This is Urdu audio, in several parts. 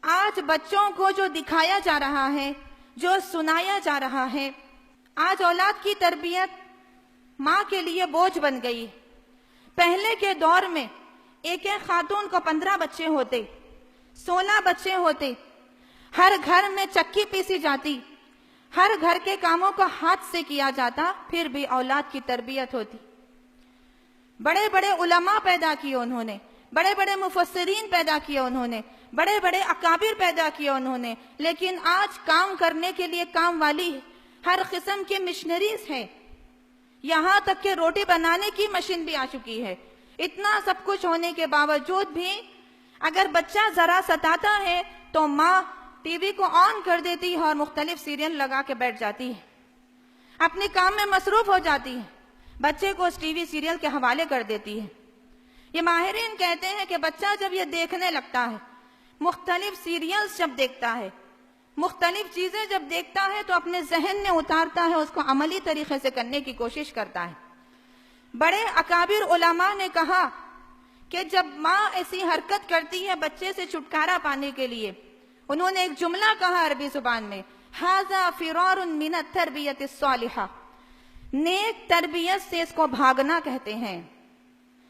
آج بچوں کو جو دکھایا جا رہا ہے، جو سنایا جا رہا ہے، آج اولاد کی تربیت ماں کے لیے بوجھ بن گئی۔ پہلے کے دور میں ایک خاتون کو 15 بچے ہوتے، 16 بچے ہوتے، ہر گھر میں چکی پیسی جاتی، ہر گھر کے کاموں کو ہاتھ سے کیا جاتا، پھر بھی اولاد کی تربیت ہوتی۔ بڑے بڑے علماء پیدا کیے انہوں نے، بڑے بڑے مفسرین پیدا کیے انہوں نے، بڑے بڑے اکابر پیدا کیے انہوں نے، لیکن آج کام کرنے کے لیے کام والی ہر قسم کی مشنریز ہے، یہاں تک کہ روٹی بنانے کی مشین بھی آ چکی ہے۔ اتنا سب کچھ ہونے کے باوجود بھی اگر بچہ ذرا ستاتا ہے تو ماں ٹی وی کو آن کر دیتی ہے اور مختلف سیریل لگا کے بیٹھ جاتی ہے، اپنے کام میں مصروف ہو جاتی ہے، بچے کو اس ٹی وی سیریل کے حوالے کر دیتی ہے۔ یہ ماہرین کہتے ہیں کہ بچہ جب یہ دیکھنے لگتا ہے، مختلف سیریلز جب دیکھتا ہے، مختلف چیزیں جب دیکھتا ہے تو اپنے ذہن میں اتارتا ہے، اس کو عملی طریقے سے کرنے کی کوشش کرتا ہے۔ بڑے اکابر علماء نے کہا کہ جب ماں ایسی حرکت کرتی ہے بچے سے چھٹکارا پانے کے لیے، انہوں نے ایک جملہ کہا عربی زبان میں، ھذا فرار من التربیت الصالحہ، نیک تربیت سے اس کو بھاگنا کہتے ہیں۔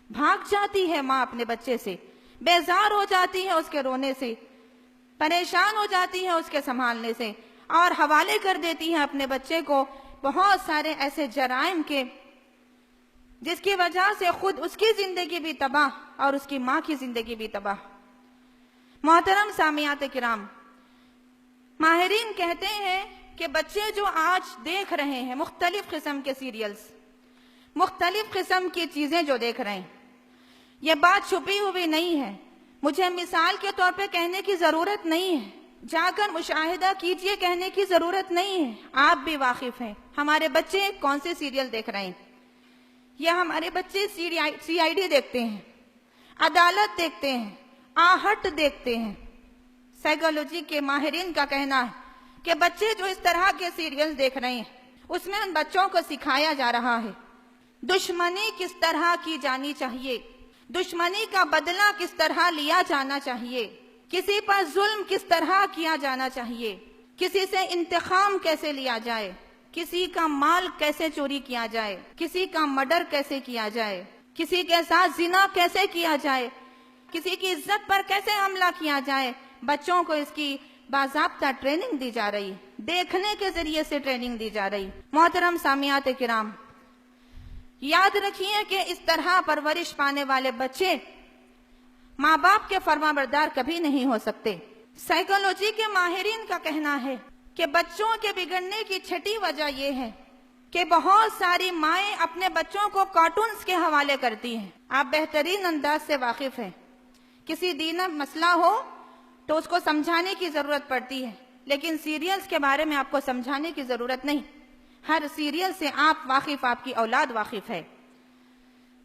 بھاگ جاتی ہے ماں اپنے بچے سے، بیزار ہو جاتی ہے اس کے رونے سے، پریشان ہو جاتی ہے اس کے سنبھالنے سے، اور حوالے کر دیتی ہے اپنے بچے کو بہت سارے ایسے جرائم کے، جس کی وجہ سے خود اس کی زندگی بھی تباہ اور اس کی ماں کی زندگی بھی تباہ۔ محترم سامعات کرام، ماہرین کہتے ہیں کہ بچے جو آج دیکھ رہے ہیں مختلف قسم کے سیریلز، مختلف قسم کی چیزیں جو دیکھ رہے ہیں، یہ بات چھپی ہوئی نہیں ہے، مجھے مثال کے طور پہ کہنے کی ضرورت نہیں ہے، جا کر مشاہدہ کیجئے کہنے کی ضرورت نہیں ہے، آپ بھی واقف ہیں ہمارے بچے کون سے سیریل دیکھ رہے ہیں۔ یہ ہمارے بچے سی آئی ڈی دیکھتے ہیں، عدالت دیکھتے ہیں، آہٹ دیکھتے ہیں۔ سائیکالوجی کے ماہرین کا کہنا ہے کہ بچے جو اس طرح کے سیریل دیکھ رہے ہیں، اس میں ان بچوں کو سکھایا جا رہا ہے دشمنی کس طرح کی جانی چاہیے، دشمنی کا بدلہ کس طرح لیا جانا چاہیے، کسی پر ظلم کس طرح کیا جانا چاہیے، کسی سے انتقام کیسے لیا جائے، کسی کا مال کیسے چوری کیا جائے، کسی کا مرڈر کیسے کیا جائے، کسی کے ساتھ زنا کیسے کیا جائے، کسی کی عزت پر کیسے حملہ کیا جائے۔ بچوں کو اس کی باضابطہ ٹریننگ دی جا رہی، دیکھنے کے ذریعے سے ٹریننگ دی جا رہی۔ محترم سامعات کرام، یاد رکھیے کہ اس طرح پرورش پانے والے بچے ماں باپ کے فرما بردار کبھی نہیں ہو سکتے۔ سائیکالوجی کے ماہرین کا کہنا ہے کہ بچوں کے بگڑنے کی چھٹی وجہ یہ ہے کہ بہت ساری مائیں اپنے بچوں کو کارٹونز کے حوالے کرتی ہیں۔ آپ بہترین انداز سے واقف ہیں، کسی دین مسئلہ ہو تو اس کو سمجھانے کی ضرورت پڑتی ہے، لیکن سیریلز کے بارے میں آپ کو سمجھانے کی ضرورت نہیں، ہر سیریل سے آپ واقف، آپ کی اولاد واقف ہے۔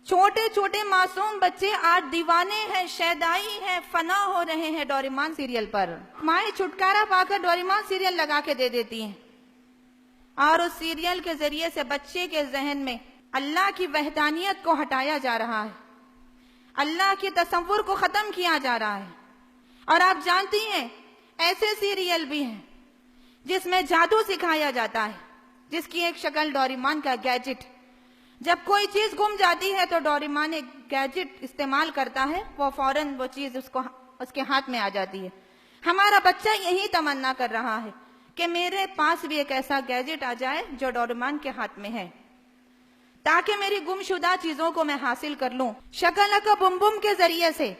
چھوٹے چھوٹے معصوم بچے آج دیوانے ہیں، شیدائی ہیں، فنا ہو رہے ہیں ڈوریمان سیریل پر۔ مائیں چھٹکارا پا کر ڈوریمان سیریل لگا کے دے دیتی ہیں، اور اس سیریل کے ذریعے سے بچے کے ذہن میں اللہ کی وحدانیت کو ہٹایا جا رہا ہے، اللہ کے تصور کو ختم کیا جا رہا ہے۔ اور آپ جانتی ہیں ایسے سیریل بھی ہیں جس میں جادو سکھایا جاتا ہے، جس کی ایک شکل ڈوریمان کا گیجٹ، جب کوئی چیز گم جاتی ہے تو ڈوریمان ایک گیجٹ استعمال کرتا ہے، وہ فوراً وہ چیز اس کے ہاتھ میں آ جاتی ہے۔ ہمارا بچہ یہی تمنا کر رہا ہے کہ میرے پاس بھی ایک ایسا گیجٹ آ جائے جو ڈوریمان کے ہاتھ میں ہے، تاکہ میری گمشدہ چیزوں کو میں حاصل کر لوں۔ شکلک بم بم کے ذریعے سے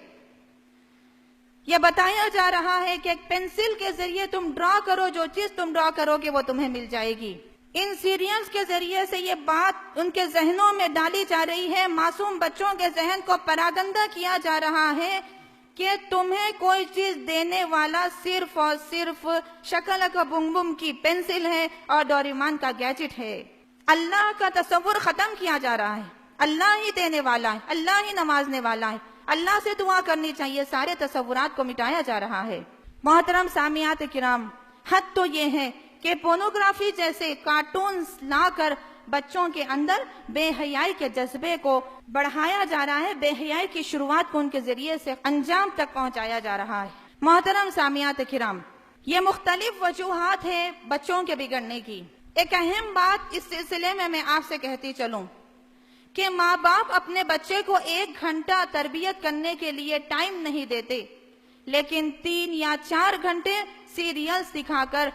یہ بتایا جا رہا ہے کہ ایک پینسل کے ذریعے تم ڈرا کرو، جو چیز تم ڈرا کرو گے وہ تمہیں مل جائے گی۔ ان سیریلز کے ذریعے سے یہ بات ان کے ذہنوں میں ڈالی جا رہی ہے، معصوم بچوں کے ذہن کو پراگندہ کیا جا رہا ہے کہ تمہیں کوئی چیز دینے والا صرف اور صرف شکلک بم بم کی پینسل ہے اور ڈوریمان کا گیجٹ ہے۔ اللہ کا تصور ختم کیا جا رہا ہے، اللہ ہی دینے والا ہے، اللہ ہی نوازنے والا ہے، اللہ سے دعا کرنی چاہیے، سارے تصورات کو مٹایا جا رہا ہے۔ محترم سامعات کرام، حد تو یہ ہے کہ پورنوگرافی جیسے کارٹونز لا کر بچوں کے اندر بے حیائی کے جذبے کو بڑھایا جا رہا ہے، بے حیائی کی شروعات کو ان کے ذریعے سے انجام تک پہنچایا جا رہا ہے۔ محترم سامعات کرام، یہ مختلف وجوہات ہیں بچوں کے بگڑنے کی۔ ایک اہم بات اس سلسلے میں آپ سے کہتی چلوں کہ ماں باپ اپنے بچے کو 1 گھنٹہ تربیت کرنے کے لیے ٹائم نہیں دیتے، لیکن 3 یا 4 گھنٹے سیریلز دکھا کر